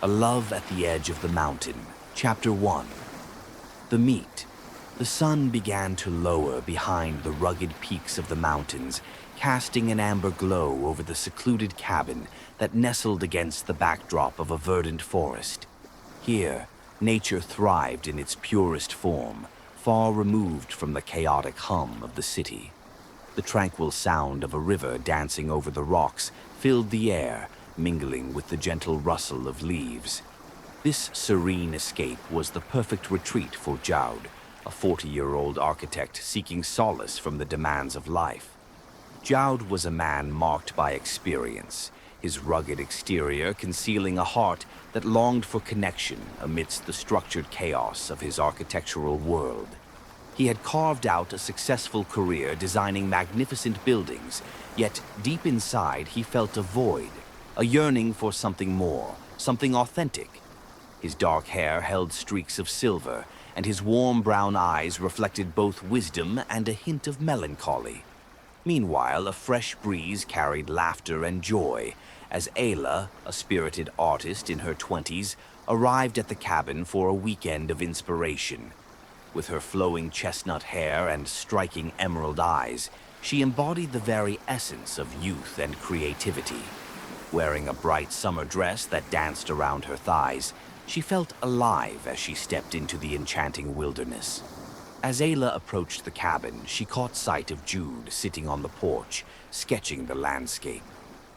A Love at the Edge of the Mountain, Chapter 1. The Meet. The sun began to lower behind the rugged peaks of the mountains, casting an amber glow over the secluded cabin that nestled against the backdrop of a verdant forest. Here, nature thrived in its purest form, far removed from the chaotic hum of the city. The tranquil sound of a river dancing over the rocks filled the air, mingling with the gentle rustle of leaves. This serene escape was the perfect retreat for Joud, a 40-year-old architect seeking solace from the demands of life. Joud was a man marked by experience, his rugged exterior concealing a heart that longed for connection amidst the structured chaos of his architectural world. He had carved out a successful career designing magnificent buildings, yet deep inside he felt a void, a yearning for something more, something authentic. His dark hair held streaks of silver, and his warm brown eyes reflected both wisdom and a hint of melancholy. Meanwhile, a fresh breeze carried laughter and joy as Ayla, a spirited artist in her 20s, arrived at the cabin for a weekend of inspiration. With her flowing chestnut hair and striking emerald eyes, she embodied the very essence of youth and creativity. Wearing a bright summer dress that danced around her thighs, she felt alive as she stepped into the enchanting wilderness. As Ayla approached the cabin, she caught sight of Joud sitting on the porch, sketching the landscape.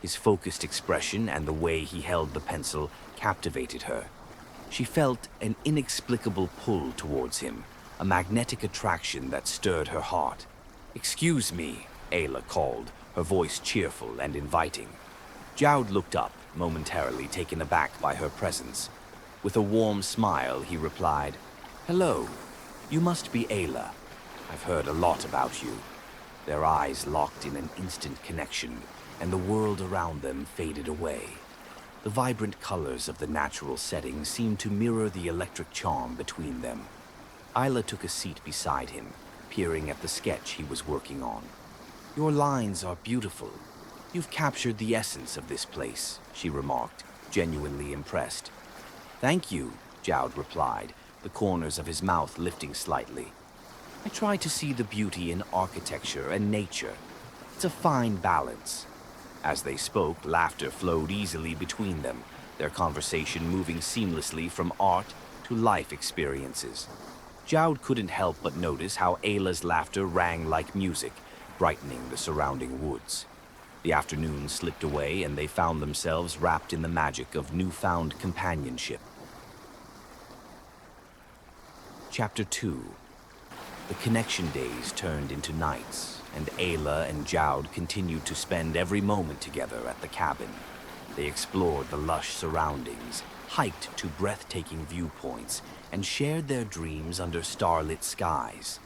His focused expression and the way he held the pencil captivated her. She felt an inexplicable pull towards him, a magnetic attraction that stirred her heart. "Excuse me," Ayla called, her voice cheerful and inviting. Joud looked up, momentarily taken aback by her presence. With a warm smile, he replied, "Hello. You must be Ayla. I've heard a lot about you." Their eyes locked in an instant connection, and the world around them faded away. The vibrant colors of the natural setting seemed to mirror the electric charm between them. Ayla took a seat beside him, peering at the sketch he was working on. "Your lines are beautiful. You've captured the essence of this place," she remarked, genuinely impressed. "Thank you," Joud replied, the corners of his mouth lifting slightly. "I try to see the beauty in architecture and nature. It's a fine balance." As they spoke, laughter flowed easily between them, their conversation moving seamlessly from art to life experiences. Joud couldn't help but notice how Ayla's laughter rang like music, brightening the surrounding woods. The afternoon slipped away and they found themselves wrapped in the magic of newfound companionship. Chapter 2. The connection days turned into nights, and Ayla and Joud continued to spend every moment together at the cabin. They explored the lush surroundings, hiked to breathtaking viewpoints, and shared their dreams under starlit skies.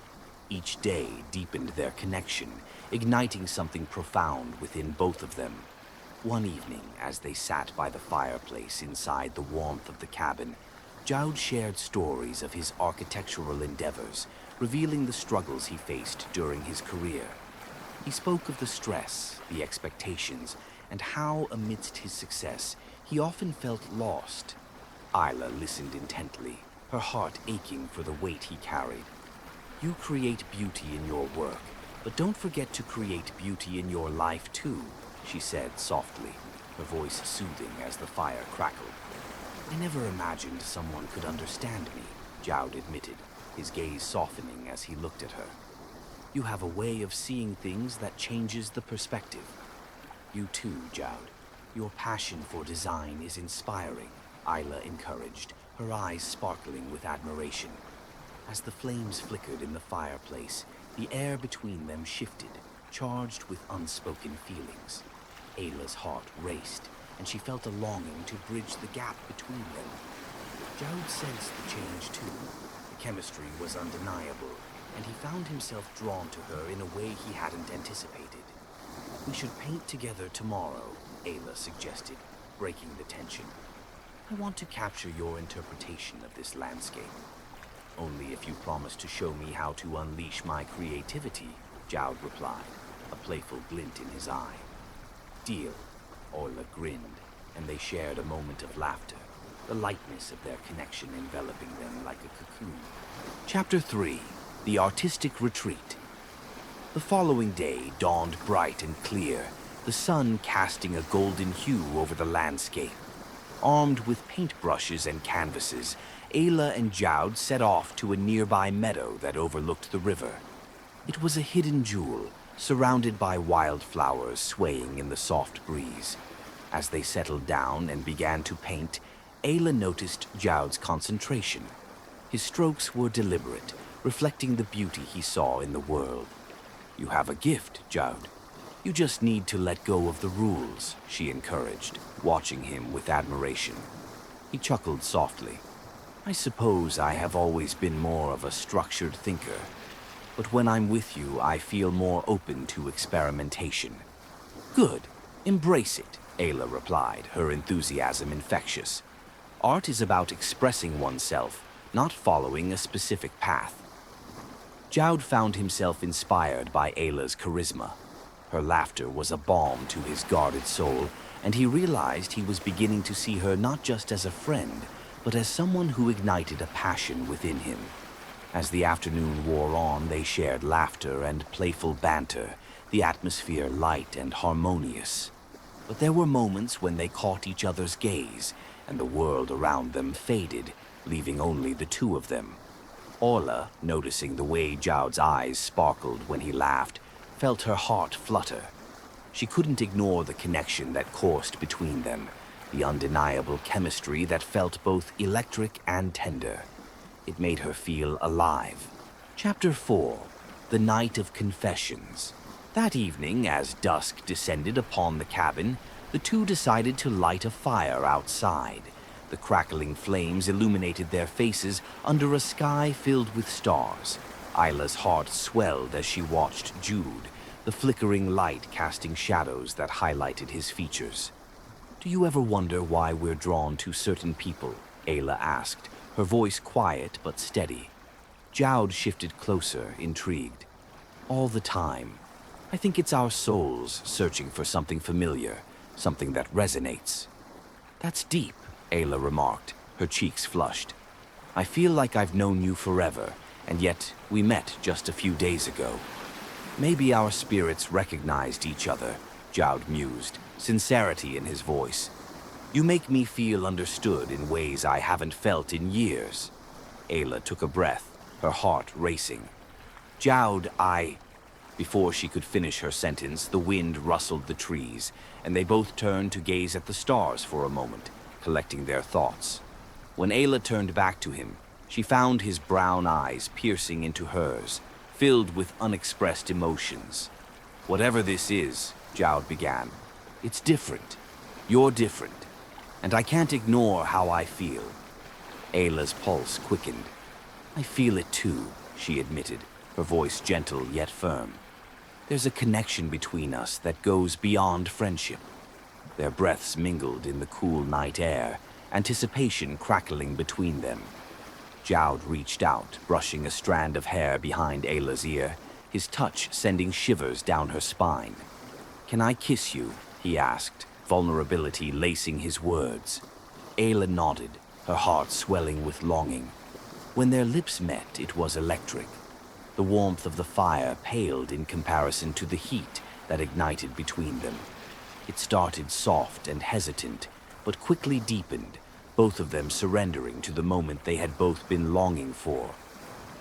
Each day deepened their connection, igniting something profound within both of them. One evening, as they sat by the fireplace inside the warmth of the cabin, Joud shared stories of his architectural endeavors, revealing the struggles he faced during his career. He spoke of the stress, the expectations, and how, amidst his success, he often felt lost. Ayla listened intently, her heart aching for the weight he carried. "You create beauty in your work, but don't forget to create beauty in your life too," she said softly, her voice soothing as the fire crackled. "I never imagined someone could understand me," Joud admitted, his gaze softening as he looked at her. "You have a way of seeing things that changes the perspective." "You too, Joud. Your passion for design is inspiring," Ayla encouraged, her eyes sparkling with admiration. As the flames flickered in the fireplace, the air between them shifted, charged with unspoken feelings. Ayla's heart raced, and she felt a longing to bridge the gap between them. Joud sensed the change too. The chemistry was undeniable, and he found himself drawn to her in a way he hadn't anticipated. "We should paint together tomorrow," Ayla suggested, breaking the tension. "I want to capture your interpretation of this landscape." "Only if you promise to show me how to unleash my creativity," Joud replied, a playful glint in his eye. "Deal," Ayla grinned, and they shared a moment of laughter. the lightness of their connection enveloping them like a cocoon. Chapter 3. The Artistic Retreat. The following day dawned bright and clear, the sun casting a golden hue over the landscape. Armed with paintbrushes and canvases, Ayla and Joud set off to a nearby meadow that overlooked the river. It was a hidden jewel, surrounded by wildflowers swaying in the soft breeze. As they settled down and began to paint, Ayla noticed Joud's concentration. His strokes were deliberate, reflecting the beauty he saw in the world. "You have a gift, Joud. You just need to let go of the rules," she encouraged, watching him with admiration. He chuckled softly. "I suppose I have always been more of a structured thinker, but when I'm with you, I feel more open to experimentation." "Good. Embrace it," Ayla replied, her enthusiasm infectious. "Art is about expressing oneself, not following a specific path." Joud found himself inspired by Ayla's charisma. Her laughter was a balm to his guarded soul, and he realized he was beginning to see her not just as a friend, but as someone who ignited a passion within him. As the afternoon wore on, they shared laughter and playful banter, the atmosphere light and harmonious. But there were moments when they caught each other's gaze, and the world around them faded, leaving only the two of them. Ayla, noticing the way Joud's eyes sparkled when he laughed, felt her heart flutter. She couldn't ignore the connection that coursed between them, the undeniable chemistry that felt both electric and tender. It made her feel alive. Chapter 4. The Night of Confessions. That evening, as dusk descended upon the cabin, the two decided to light a fire outside. The crackling flames illuminated their faces under a sky filled with stars. Ayla's heart swelled as she watched Joud, the flickering light casting shadows that highlighted his features. "Do you ever wonder why we're drawn to certain people?" Ayla asked, her voice quiet but steady. Joud shifted closer, intrigued. "All the time. I think it's our souls searching for something familiar, something that resonates." "That's deep," Ayla remarked, her cheeks flushed. "I feel like I've known you forever, and yet we met just a few days ago." "Maybe our spirits recognized each other," Joud mused, sincerity in his voice. "You make me feel understood in ways I haven't felt in years." Ayla took a breath, her heart racing. "Joud, Before she could finish her sentence, the wind rustled the trees, and they both turned to gaze at the stars for a moment, collecting their thoughts. When Ayla turned back to him, she found his brown eyes piercing into hers, filled with unexpressed emotions. "Whatever this is," Joud began, "it's different. You're different. And I can't ignore how I feel." Ayla's pulse quickened. "I feel it too," she admitted, her voice gentle yet firm. "There's a connection between us that goes beyond friendship." Their breaths mingled in the cool night air, anticipation crackling between them. Joud reached out, brushing a strand of hair behind Ayla's ear, his touch sending shivers down her spine. "Can I kiss you?" he asked, vulnerability lacing his words. Ayla nodded, her heart swelling with longing. When their lips met, it was electric. The warmth of the fire paled in comparison to the heat that ignited between them. It started soft and hesitant, but quickly deepened, both of them surrendering to the moment they had both been longing for.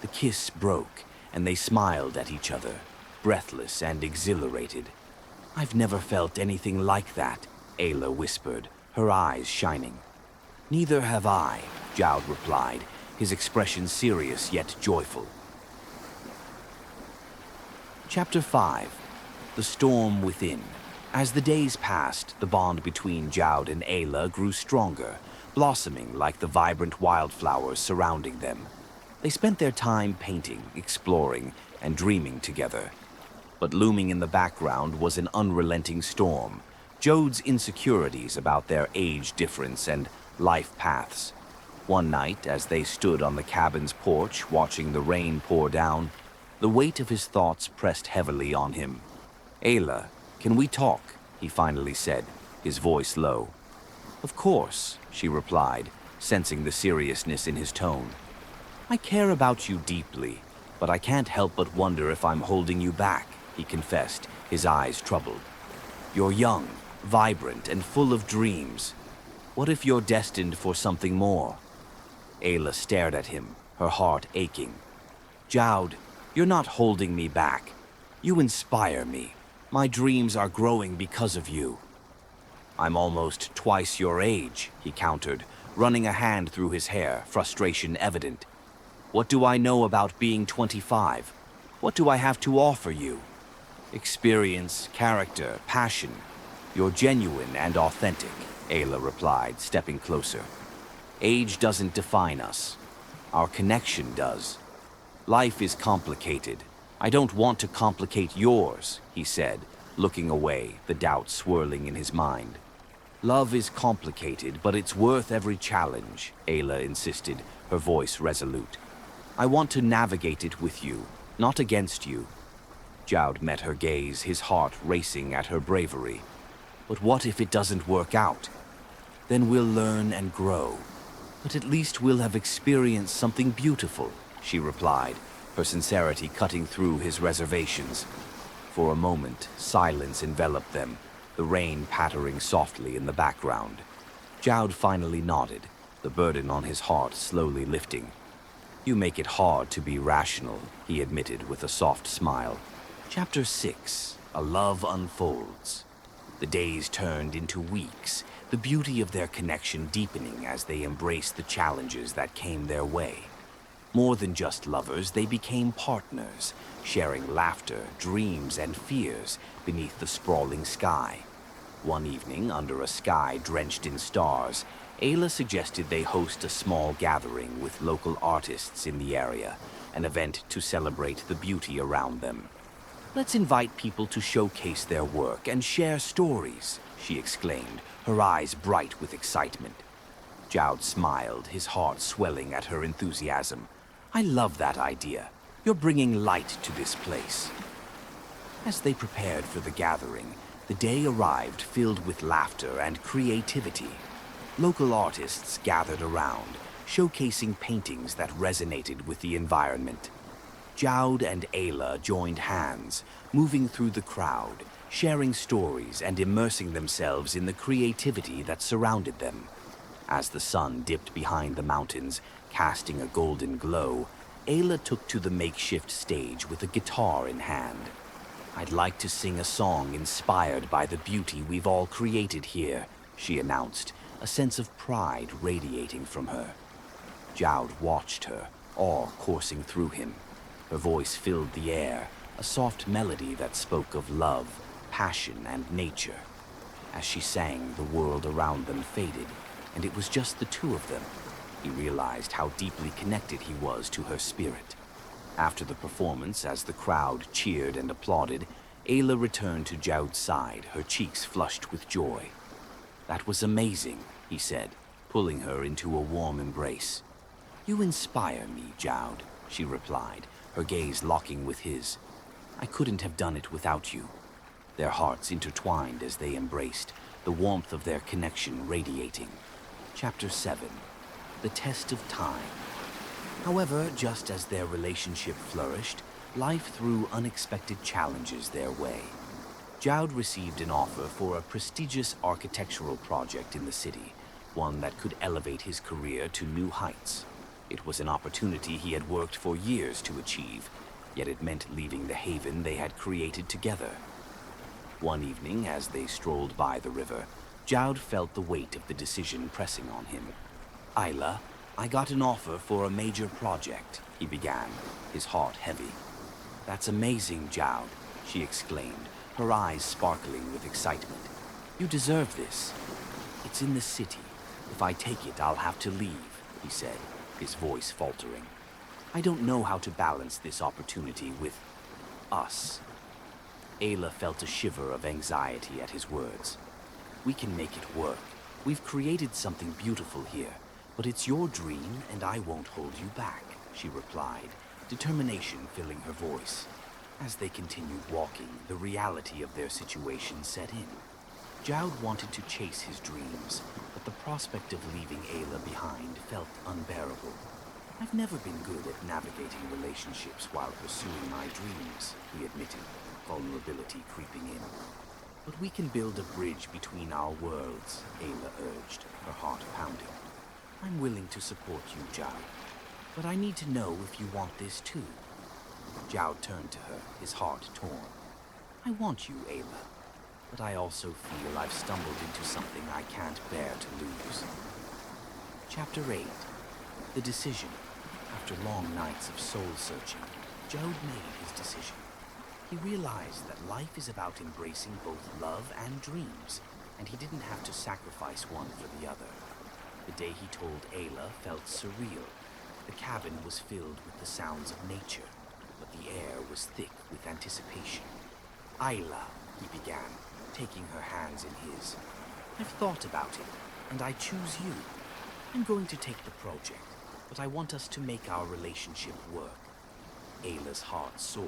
The kiss broke, and they smiled at each other, breathless and exhilarated. "I've never felt anything like that," Ayla whispered, her eyes shining. "Neither have I," Joud replied, his expression serious yet joyful. Chapter 5. The Storm Within. As the days passed, the bond between Joud and Ayla grew stronger, blossoming like the vibrant wildflowers surrounding them. They spent their time painting, exploring, and dreaming together. But looming in the background was an unrelenting storm, Joud's insecurities about their age difference and life paths. One night, as they stood on the cabin's porch watching the rain pour down, the weight of his thoughts pressed heavily on him. "Ayla, can we talk?" he finally said, his voice low. "Of course," she replied, sensing the seriousness in his tone. "I care about you deeply, but I can't help but wonder if I'm holding you back," he confessed, his eyes troubled. "You're young, vibrant, and full of dreams. What if you're destined for something more?" Ayla stared at him, her heart aching. "Joud, you're not holding me back. You inspire me. My dreams are growing because of you." "I'm almost twice your age," he countered, running a hand through his hair, frustration evident. "What do I know about being 25? What do I have to offer you?" "Experience, character, passion. You're genuine and authentic," Ayla replied, stepping closer. "Age doesn't define us. Our connection does. Life is complicated. I don't want to complicate yours," he said, looking away, the doubt swirling in his mind. "Love is complicated, but it's worth every challenge," Ayla insisted, her voice resolute. "I want to navigate it with you, not against you." Joud met her gaze, his heart racing at her bravery. "But what if it doesn't work out? Then we'll learn and grow. But at least we'll have experienced something beautiful," she replied, her sincerity cutting through his reservations. For a moment, silence enveloped them, the rain pattering softly in the background. Joud finally nodded, the burden on his heart slowly lifting. "You make it hard to be rational," he admitted with a soft smile. Chapter 6. A Love Unfolds. The days turned into weeks, the beauty of their connection deepening as they embraced the challenges that came their way. More than just lovers, they became partners, sharing laughter, dreams, and fears beneath the sprawling sky. One evening, under a sky drenched in stars, Ayla suggested they host a small gathering with local artists in the area, an event to celebrate the beauty around them. "Let's invite people to showcase their work and share stories," she exclaimed, her eyes bright with excitement. Joud smiled, his heart swelling at her enthusiasm. "I love that idea. You're bringing light to this place." As they prepared for the gathering, the day arrived filled with laughter and creativity. Local artists gathered around, showcasing paintings that resonated with the environment. Joud and Ayla joined hands, moving through the crowd, sharing stories and immersing themselves in the creativity that surrounded them. As the sun dipped behind the mountains, casting a golden glow, Ayla took to the makeshift stage with a guitar in hand. "I'd like to sing a song inspired by the beauty we've all created here," she announced, a sense of pride radiating from her. Joud watched her, awe coursing through him. Her voice filled the air, a soft melody that spoke of love, passion, and nature. As she sang, the world around them faded, and it was just the two of them. He realized how deeply connected he was to her spirit. After the performance, as the crowd cheered and applauded, Ayla returned to Joud's side, her cheeks flushed with joy. "That was amazing," he said, pulling her into a warm embrace. "You inspire me, Joud," she replied, her gaze locking with his. "I couldn't have done it without you." Their hearts intertwined as they embraced, the warmth of their connection radiating. Chapter 7. The Test of Time. However, just as their relationship flourished, life threw unexpected challenges their way. Joud received an offer for a prestigious architectural project in the city, one that could elevate his career to new heights. It was an opportunity he had worked for years to achieve, yet it meant leaving the haven they had created together. One evening, as they strolled by the river, Joud felt the weight of the decision pressing on him. "Ayla, I got an offer for a major project," he began, his heart heavy. "That's amazing, Joud," she exclaimed, her eyes sparkling with excitement. "You deserve this." "It's in the city. If I take it, I'll have to leave," he said, his voice faltering. "I don't know how to balance this opportunity with us." Ayla felt a shiver of anxiety at his words. "We can make it work. We've created something beautiful here, but it's your dream and I won't hold you back," she replied, determination filling her voice. As they continued walking, the reality of their situation set in. Joud wanted to chase his dreams, but the prospect of leaving Ayla behind felt unbearable. I've never been good at navigating relationships while pursuing my dreams, he admitted, vulnerability creeping in. But we can build a bridge between our worlds, Ayla urged, her heart pounding. I'm willing to support you, Joud, but I need to know if you want this too. Joud turned to her, his heart torn. I want you, Ayla, but I also feel I've stumbled into something I can't bear to lose. Chapter 8. The Decision. After long nights of soul-searching, Joud made his decision. He realized that life is about embracing both love and dreams, and he didn't have to sacrifice one for the other. The day he told Ayla felt surreal. The cabin was filled with the sounds of nature, but the air was thick with anticipation. Ayla, he began, taking her hands in his. I've thought about it, and I choose you. I'm going to take the project, but I want us to make our relationship work. Ayla's heart soared,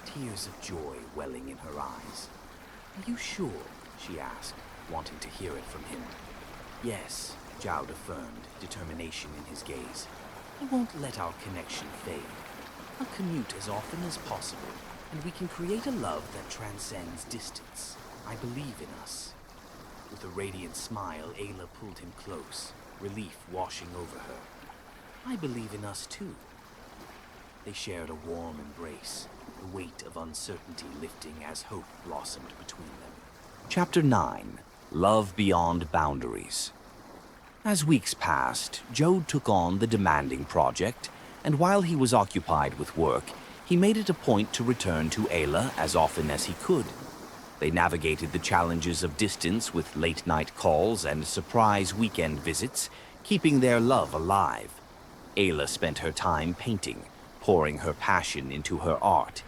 tears of joy welling in her eyes. Are you sure? She asked, wanting to hear it from him. Yes, Joud affirmed, determination in his gaze. I won't let our connection fade. I'll commute as often as possible, and we can create a love that transcends distance. I believe in us. With a radiant smile, Ayla pulled him close, relief washing over her. I believe in us too. They shared a warm embrace, the weight of uncertainty lifting as hope blossomed between them. Chapter 9. Love Beyond Boundaries. As weeks passed, Joud took on the demanding project, and while he was occupied with work, he made it a point to return to Ayla as often as he could. They navigated the challenges of distance with late-night calls and surprise weekend visits, keeping their love alive. Ayla spent her time painting, pouring her passion into her art.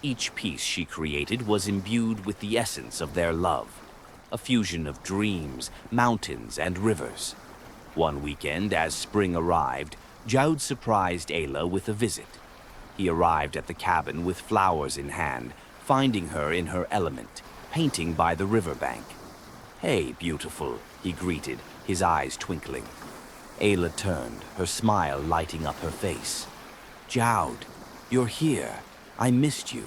Each piece she created was imbued with the essence of their love, a fusion of dreams, mountains, and rivers. One weekend, as spring arrived, Joud surprised Ayla with a visit. He arrived at the cabin with flowers in hand, finding her in her element, painting by the riverbank. Hey, beautiful, he greeted, his eyes twinkling. Ayla turned, her smile lighting up her face. Joud, you're here. I missed you.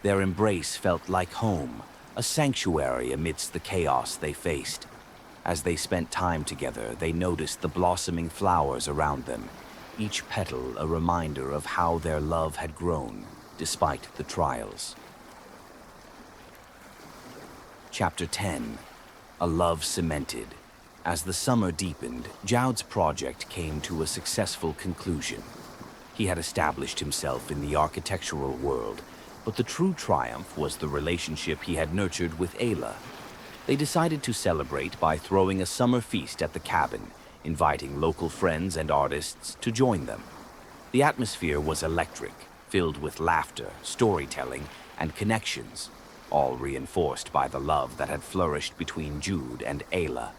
Their embrace felt like home, a sanctuary amidst the chaos they faced. As they spent time together, they noticed the blossoming flowers around them, each petal a reminder of how their love had grown, despite the trials. Chapter 10. A Love Cemented. As the summer deepened, Joud's project came to a successful conclusion. He had established himself in the architectural world, but the true triumph was the relationship he had nurtured with Ayla. They decided to celebrate by throwing a summer feast at the cabin, inviting local friends and artists to join them. The atmosphere was electric, filled with laughter, storytelling, and connections, all reinforced by the love that had flourished between Joud and Ayla.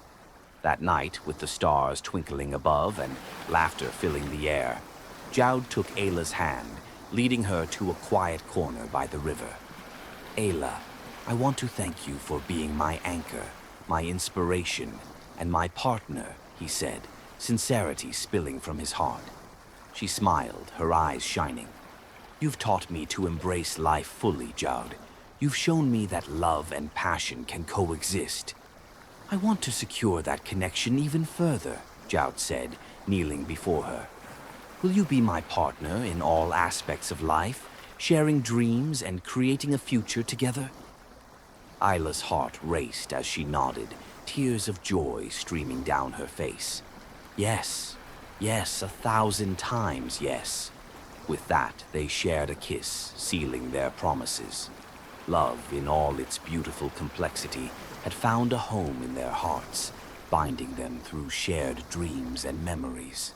That night, with the stars twinkling above and laughter filling the air, Joud took Ayla's hand, leading her to a quiet corner by the river. Ayla, I want to thank you for being my anchor, my inspiration, and my partner, he said, sincerity spilling from his heart. She smiled, her eyes shining. You've taught me to embrace life fully, Joud. You've shown me that love and passion can coexist. I want to secure that connection even further, Joud said, kneeling before her. Will you be my partner in all aspects of life, sharing dreams and creating a future together? Ayla's heart raced as she nodded, tears of joy streaming down her face. Yes, yes, 1,000 times yes. With that, they shared a kiss, sealing their promises. Love, in all its beautiful complexity, had found a home in their hearts, binding them through shared dreams and memories.